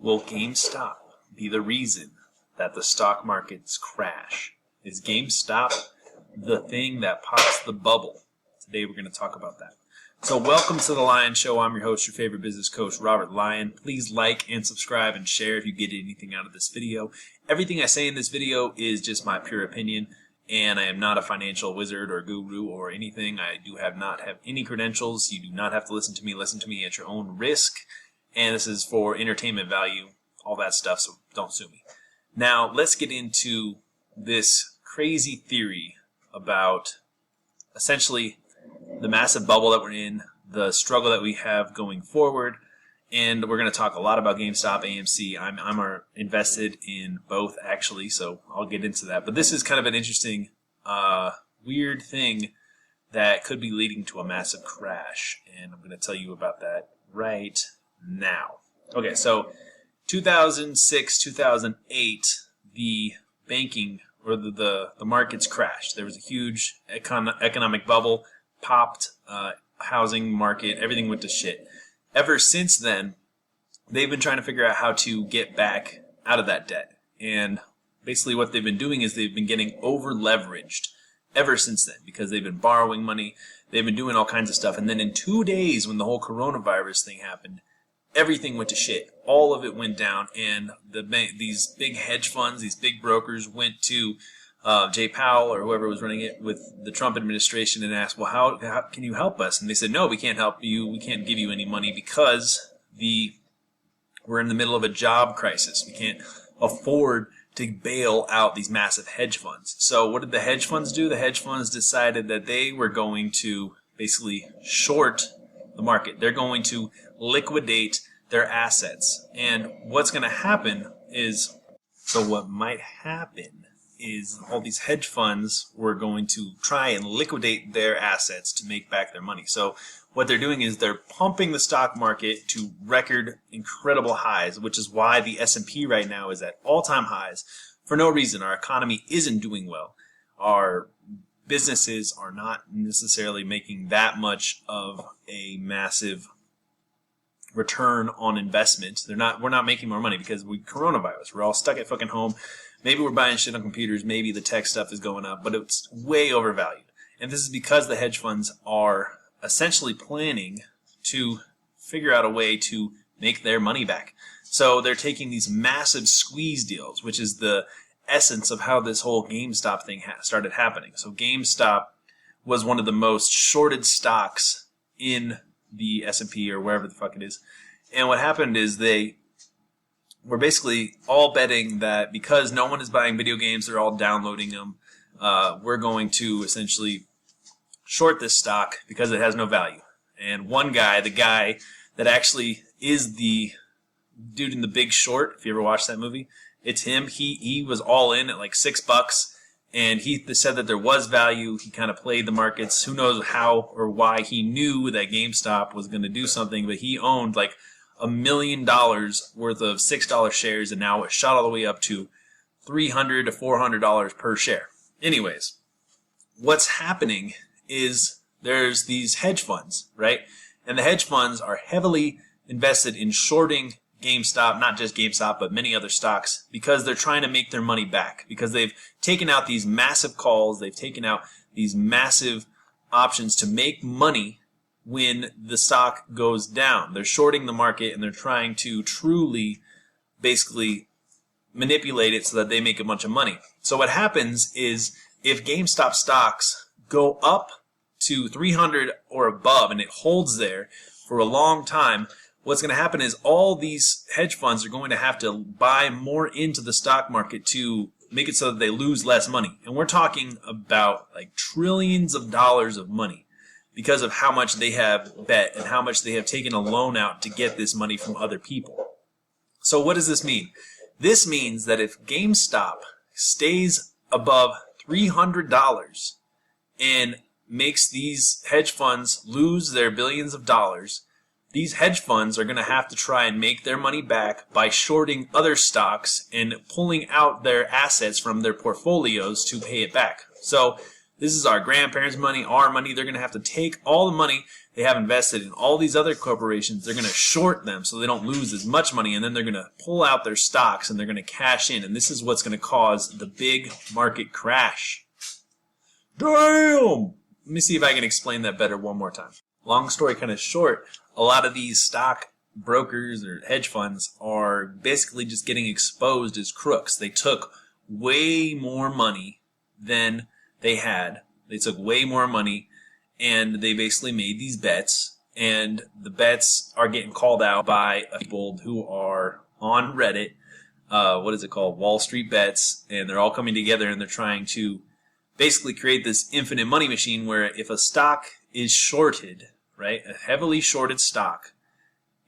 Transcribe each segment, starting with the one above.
Will GameStop be the reason that the stock markets crash? Is GameStop the thing that pops the bubble? Today we're going to talk about that. So welcome to The Lion Show. I'm your host, your favorite business coach, Robert Lyon. Please like and subscribe and share if you get anything out of this video. Everything I say in this video is just my pure opinion, and I am not a financial wizard or guru or anything. I do not have any credentials. You do not have to listen to me. Listen to me at your own risk. And this is for entertainment value, all that stuff, so don't sue me. Now, let's get into this crazy theory about essentially the massive bubble that we're in, the struggle that we have going forward, and we're going to talk a lot about GameStop, AMC. I'm invested in both, actually, so I'll get into that. But this is kind of an interesting, weird thing that could be leading to a massive crash, and I'm going to tell you about that right now. Okay, so 2006, 2008, the banking or the markets crashed. There was a huge economic bubble, popped, housing market, everything went to shit. Ever since then, they've been trying to figure out how to get back out of that debt. And basically what they've been doing is they've been getting over-leveraged ever since then because they've been borrowing money. They've been doing all kinds of stuff. And then in 2 days, when the whole coronavirus thing happened, everything went to shit. All of it went down, and these big hedge funds, these big brokers went to Jay Powell or whoever was running it with the Trump administration and asked, well, how can you help us? And they said, no, we can't help you. We can't give you any money because we're in the middle of a job crisis. We can't afford to bail out these massive hedge funds. So what did the hedge funds do? The hedge funds decided that they were going to basically short the market. They're going to liquidate their assets. And what's going to happen is, what might happen is all these hedge funds were going to try and liquidate their assets to make back their money. So what they're doing is they're pumping the stock market to record incredible highs, which is why the S&P right now is at all-time highs for no reason. Our economy isn't doing well. Our businesses are not necessarily making that much of a massive return on investment. We're not making more money because coronavirus. We're all stuck at fucking home. Maybe we're buying shit on computers. Maybe the tech stuff is going up, but it's way overvalued. And this is because the hedge funds are essentially planning to figure out a way to make their money back. So they're taking these massive squeeze deals, which is the essence of how this whole GameStop thing started happening. So GameStop was one of the most shorted stocks in the S&P or wherever the fuck it is. And what happened is they were basically all betting that because no one is buying video games, they're all downloading them, we're going to essentially short this stock because it has no value. And one guy, the guy that actually is the dude in The Big Short, if you ever watched that movie, it's him. He was all in at like $6, and he said that there was value. He kind of played the markets. Who knows how or why he knew that GameStop was going to do something, but he owned like $1 million worth of $6 shares, and now it shot all the way up to $300 to $400 per share. Anyways, what's happening is there's these hedge funds, right? And the hedge funds are heavily invested in shorting GameStop, not just GameStop, but many other stocks, because they're trying to make their money back, because they've taken out these massive calls, they've taken out these massive options to make money when the stock goes down. They're shorting the market, and they're trying to truly basically manipulate it so that they make a bunch of money. So what happens is if GameStop stocks go up to 300 or above and it holds there for a long time, what's going to happen is all these hedge funds are going to have to buy more into the stock market to make it so that they lose less money. And we're talking about like trillions of dollars of money because of how much they have bet and how much they have taken a loan out to get this money from other people. So what does this mean? This means that if GameStop stays above $300 and makes these hedge funds lose their billions of dollars, these hedge funds are going to have to try and make their money back by shorting other stocks and pulling out their assets from their portfolios to pay it back. So This is our grandparents' money, our money. They're going to have to take all the money they have invested in all these other corporations. They're going to short them so they don't lose as much money, and then they're going to pull out their stocks and they're going to cash in, and this is what's going to cause the big market crash. Damn! Let me see if I can explain that better one more time. Long story kind of short, a lot of these stock brokers or hedge funds are basically just getting exposed as crooks. They took way more money than they had. They took way more money and they basically made these bets, and the bets are getting called out by people who are on Reddit. What is it called? Wallstreetbets, and they're all coming together and they're trying to basically create this infinite money machine where if a stock is shorted, right, a heavily shorted stock,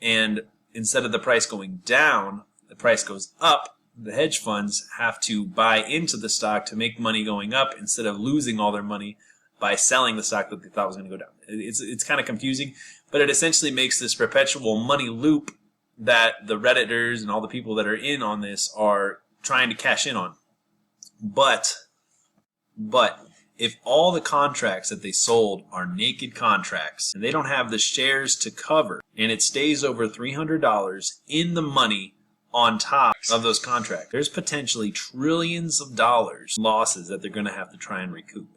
and instead of the price going down, the price goes up, the hedge funds have to buy into the stock to make money going up instead of losing all their money by selling the stock that they thought was going to go down. It's kind of confusing, but it essentially makes this perpetual money loop that the Redditors and all the people that are in on this are trying to cash in on. But if all the contracts that they sold are naked contracts and they don't have the shares to cover, and it stays over $300 in the money on top of those contracts, there's potentially trillions of dollars losses that they're going to have to try and recoup.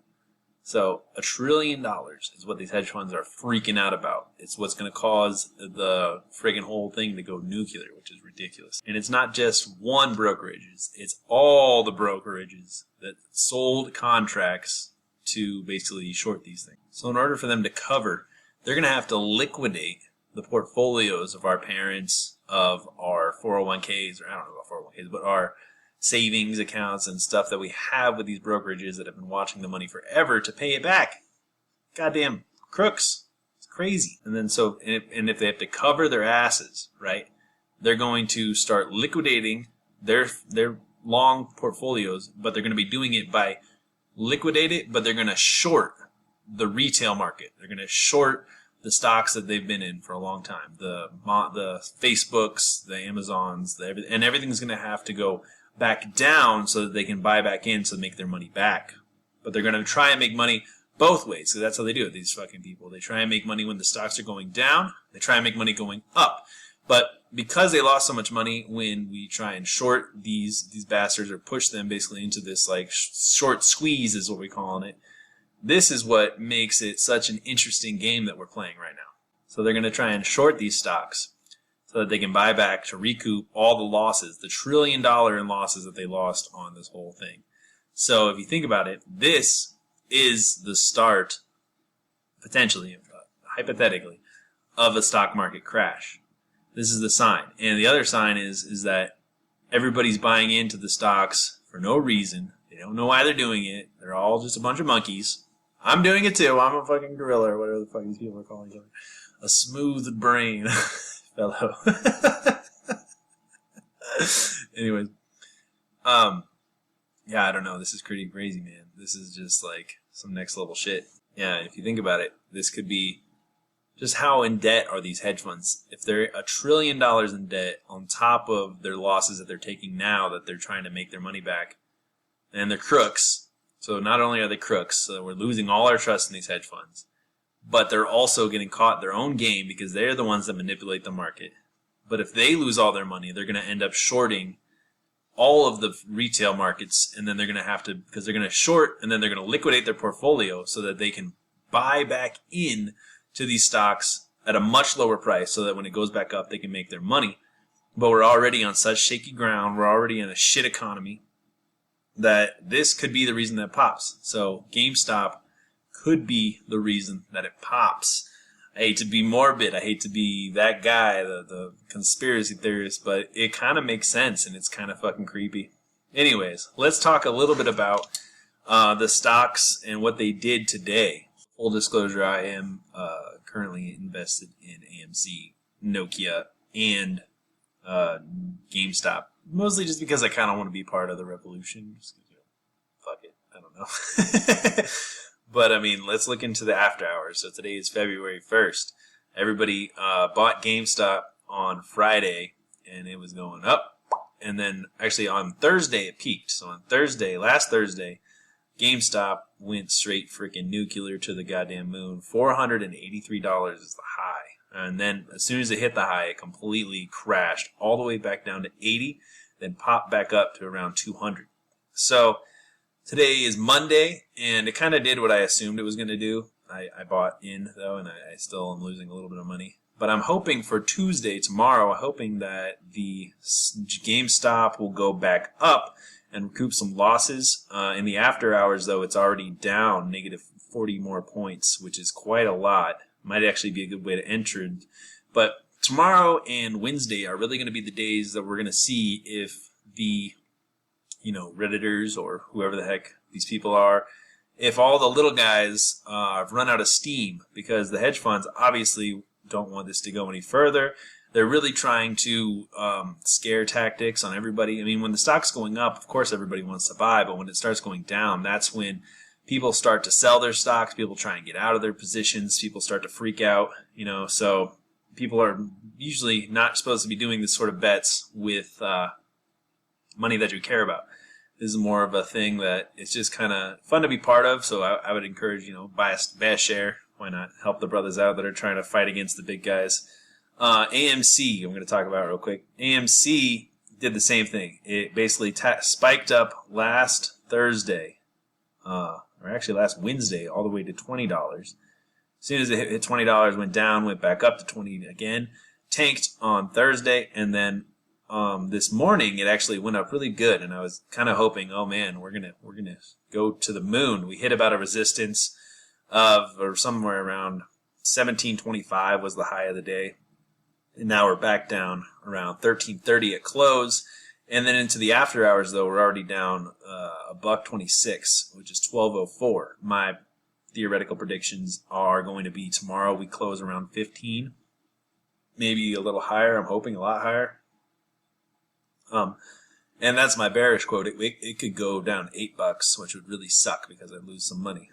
So $1 trillion is what these hedge funds are freaking out about. It's what's going to cause the friggin' whole thing to go nuclear, which is ridiculous. And it's not just one brokerage. It's all the brokerages that sold contracts to basically short these things. So in order for them to cover, they're going to have to liquidate the portfolios of our parents, of our 401ks, or I don't know about 401ks, but our savings accounts and stuff that we have with these brokerages that have been watching the money forever to pay it back. Goddamn crooks. It's crazy. And then and if they have to cover their asses, right, they're going to start liquidating their long portfolios, but they're going to be doing it by liquidate it, but they're going to short the retail market. They're going to short the stocks that they've been in for a long time. The Facebooks, the Amazons, and everything's going to have to go back down so that they can buy back in to make their money back. But they're going to try and make money both ways. So that's how they do it, these fucking people. They try and make money when the stocks are going down. They try and make money going up. But because they lost so much money when we try and short these bastards, or push them basically into this like short squeeze is what we're calling it, this is what makes it such an interesting game that we're playing right now. So they're going to try and short these stocks so that they can buy back to recoup all the losses, the $1 trillion in losses that they lost on this whole thing. So if you think about it, this is the start, potentially, hypothetically, of a stock market crash. This is the sign. And the other sign is that everybody's buying into the stocks for no reason. They don't know why they're doing it. They're all just a bunch of monkeys. I'm doing it too. I'm a fucking gorilla, or whatever the fuck these people are calling each other. A smooth brain fellow. Anyways. Yeah, I don't know. This is pretty crazy, man. This is just like some next level shit. Yeah, if you think about it, this could be just how in debt are these hedge funds. If they're $1 trillion in debt on top of their losses that they're taking now that they're trying to make their money back, and they're crooks. So not only are they crooks, so we're losing all our trust in these hedge funds, but they're also getting caught in their own game because they're the ones that manipulate the market. But if they lose all their money, they're going to end up shorting all of the retail markets, and then they're going to have to, because they're going to short, and then they're going to liquidate their portfolio so that they can buy back in to these stocks at a much lower price so that when it goes back up, they can make their money. But we're already on such shaky ground, we're already in a shit economy, that this could be the reason that pops. So GameStop could be the reason that it pops. I hate to be morbid. I hate to be that guy, the conspiracy theorist, but it kind of makes sense, and it's kind of fucking creepy. Anyways, let's talk a little bit about the stocks and what they did today. Full disclosure, I am currently invested in AMC, Nokia, and GameStop. Mostly just because I kind of want to be part of the revolution. Just, fuck it. I don't know. But, I mean, let's look into the after hours. So today is February 1st. Everybody bought GameStop on Friday, and it was going up. And then, actually, on Thursday, it peaked. So on Thursday, last Thursday, GameStop went straight freaking nuclear to the goddamn moon. $483 is the high. And then as soon as it hit the high, it completely crashed all the way back down to 80, then popped back up to around 200. So today is Monday, and it kind of did what I assumed it was going to do. I bought in, though, and I still am losing a little bit of money. But I'm hoping for Tuesday, tomorrow, I'm hoping that the GameStop will go back up and recoup some losses. In the after hours, though, it's already down negative 40 more points, which is quite a lot. Might actually be a good way to enter. But tomorrow and Wednesday are really going to be the days that we're going to see if the, Redditors or whoever the heck these people are, if all the little guys have run out of steam, because the hedge funds obviously don't want this to go any further. They're really trying to scare tactics on everybody. I mean, when the stock's going up, of course everybody wants to buy, but when it starts going down, that's when people start to sell their stocks, people try and get out of their positions, people start to freak out, so people are usually not supposed to be doing this sort of bets with money that you care about. This is more of a thing that it's just kind of fun to be part of, so I would encourage, buy a share. Why not help the brothers out that are trying to fight against the big guys? AMC, I'm going to talk about it real quick. AMC did the same thing. It basically spiked up last Thursday, or actually last Wednesday, all the way to $20. As soon as it hit $20, went down, went back up to 20 again, tanked on Thursday, and then this morning it actually went up really good. And I was kind of hoping, oh man, we're gonna go to the moon. We hit about a resistance or somewhere around 1725 was the high of the day. And now we're back down around 1330 at close. And then into the after hours, though, we're already down $1.26, which is 1204. My theoretical predictions are going to be tomorrow we close around 15, maybe a little higher. I'm hoping a lot higher. And that's my bearish quote. It could go down $8, which would really suck because I'd lose some money.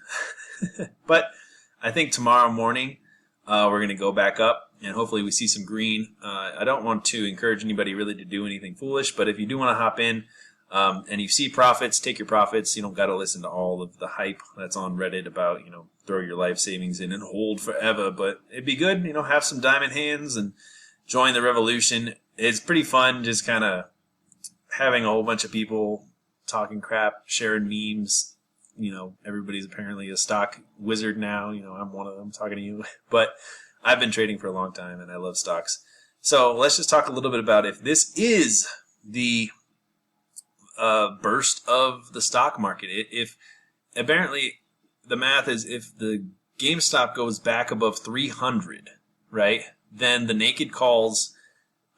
But I think tomorrow morning we're going to go back up, and hopefully we see some green. I don't want to encourage anybody really to do anything foolish, but if you do want to hop in and you see profits, take your profits. You don't got to listen to all of the hype that's on Reddit about, throw your life savings in and hold forever. But it'd be good, have some diamond hands and join the revolution. It's pretty fun just kind of having a whole bunch of people talking crap, sharing memes. Everybody's apparently a stock wizard now. I'm one of them talking to you. But I've been trading for a long time, and I love stocks. So let's just talk a little bit about if this is the burst of the stock market. If apparently the math is if the GameStop goes back above 300, right, then the naked calls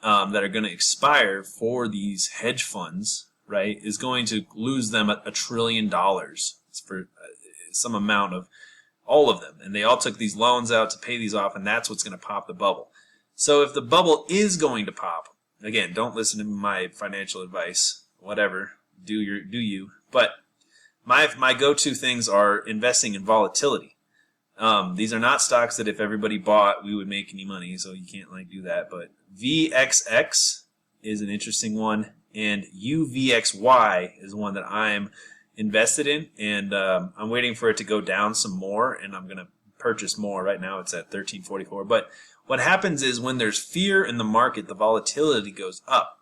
that are going to expire for these hedge funds, right, is going to lose them $1 trillion for some amount of all of them. And they all took these loans out to pay these off, and that's what's going to pop the bubble. So if the bubble is going to pop, again, don't listen to my financial advice, whatever, do you. But my go-to things are investing in volatility. These are not stocks that if everybody bought, we would make any money, so you can't do that. But VXX is an interesting one, and UVXY is one that I'm invested in, and I'm waiting for it to go down some more, and I'm going to purchase more. Right now it's at 1344. But what happens is when there's fear in the market, the volatility goes up.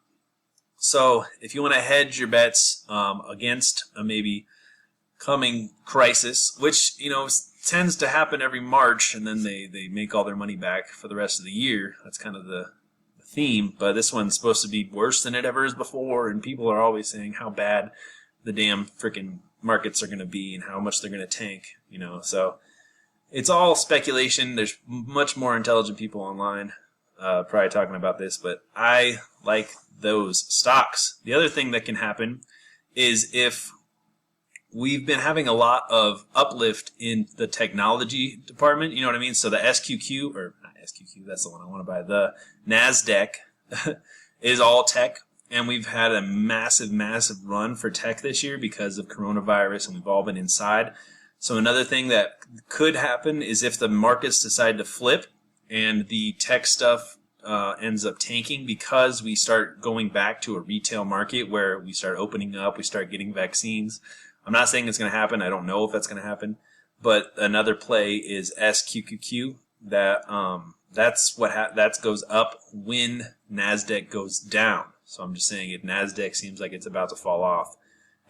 So if you want to hedge your bets against a maybe coming crisis, which tends to happen every March, and then they make all their money back for the rest of the year. That's kind of the theme. But this one's supposed to be worse than it ever is before, and people are always saying how bad the damn freaking markets are going to be and how much they're going to tank. So it's all speculation. There's much more intelligent people online probably talking about this, but I like those stocks. The other thing that can happen is if we've been having a lot of uplift in the technology department, you know what I mean? So the SQQ, or not SQQ, that's the one I want to buy, the NASDAQ is all tech, and we've had a massive, massive run for tech this year because of coronavirus, and we've all been inside. So another thing that could happen is if the markets decide to flip and the tech stuff ends up tanking because we start going back to a retail market where we start opening up, we start getting vaccines. I'm not saying it's going to happen. I don't know if that's going to happen. But another play is SQQQ. That goes up when NASDAQ goes down. So I'm just saying if NASDAQ seems like it's about to fall off,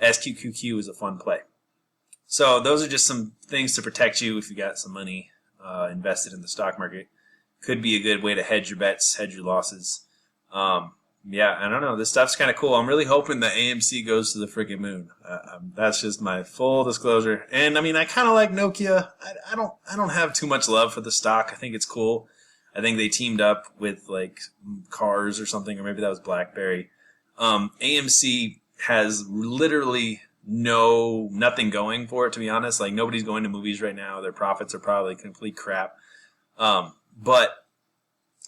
SQQQ is a fun play. So those are just some things to protect you if you got some money invested in the stock market. Could be a good way to hedge your bets, hedge your losses. Yeah, I don't know. This stuff's kind of cool. I'm really hoping that AMC goes to the freaking moon. That's just my full disclosure. And I mean, I kind of like Nokia. I don't have too much love for the stock. I think it's cool. I think they teamed up with like Cars or something, or maybe that was BlackBerry. AMC has literally nothing going for it, to be honest. Like, nobody's going to movies right now. Their profits are probably complete crap. But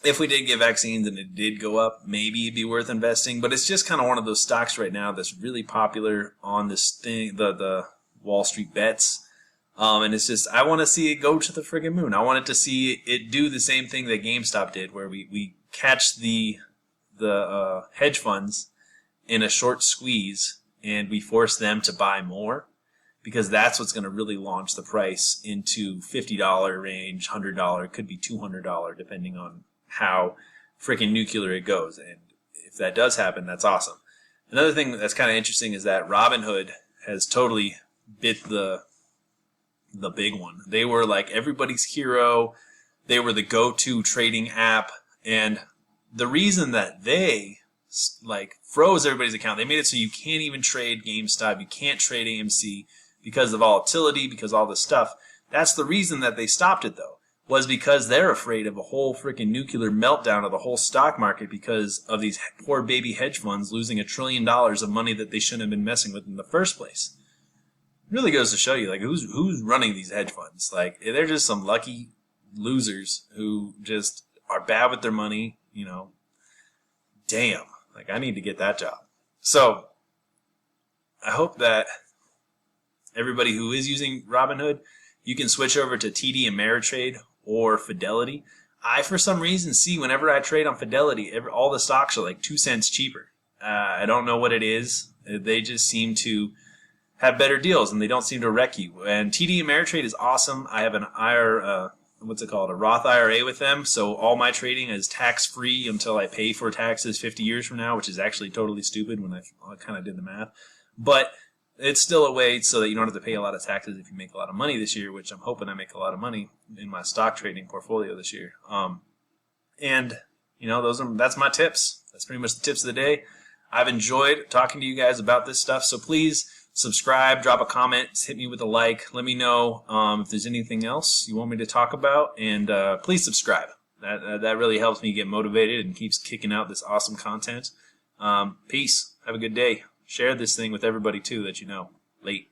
if we did get vaccines and it did go up, maybe it'd be worth investing. But it's just kind of one of those stocks right now that's really popular on this thing, the Wallstreetbets. And it's just, I want to see it go to the friggin' moon. I wanted to see it do the same thing that GameStop did, where we catch the hedge funds in a short squeeze and we force them to buy more, because that's what's going to really launch the price into $50 range, $100, could be $200, depending on how freaking nuclear it goes. And if that does happen, that's awesome. Another thing that's kind of interesting is that Robinhood has totally bit the big one. They were like everybody's hero. They were the go-to trading app. And the reason that they like froze everybody's account, they made it so you can't even trade GameStop, you can't trade AMC because of volatility, because all this stuff. That's the reason that they stopped it, though, was because they're afraid of a whole freaking nuclear meltdown of the whole stock market because of these poor baby hedge funds losing $1 trillion of money that they shouldn't have been messing with in the first place. It really goes to show you, like, who's running these hedge funds. Like, they're just some lucky losers who just are bad with their money, you know. Damn. Like, I need to get that job. So, I hope that everybody who is using Robinhood, you can switch over to TD Ameritrade or Fidelity. I, for some reason, see whenever I trade on Fidelity, all the stocks are like 2 cents cheaper. I don't know what it is. They just seem to have better deals, and they don't seem to wreck you. And TD Ameritrade is awesome. I have an a Roth IRA with them, so all my trading is tax-free until I pay for taxes 50 years from now, which is actually totally stupid when I kind of did the math. But it's still a way so that you don't have to pay a lot of taxes if you make a lot of money this year, which I'm hoping I make a lot of money in my stock trading portfolio this year. And, you know, that's my tips. That's pretty much the tips of the day. I've enjoyed talking to you guys about this stuff, so please subscribe, drop a comment, hit me with a like. Let me know if there's anything else you want me to talk about, and please subscribe. That really helps me get motivated and keeps kicking out this awesome content. Peace. Have a good day. Share this thing with everybody, too, that you know. Late.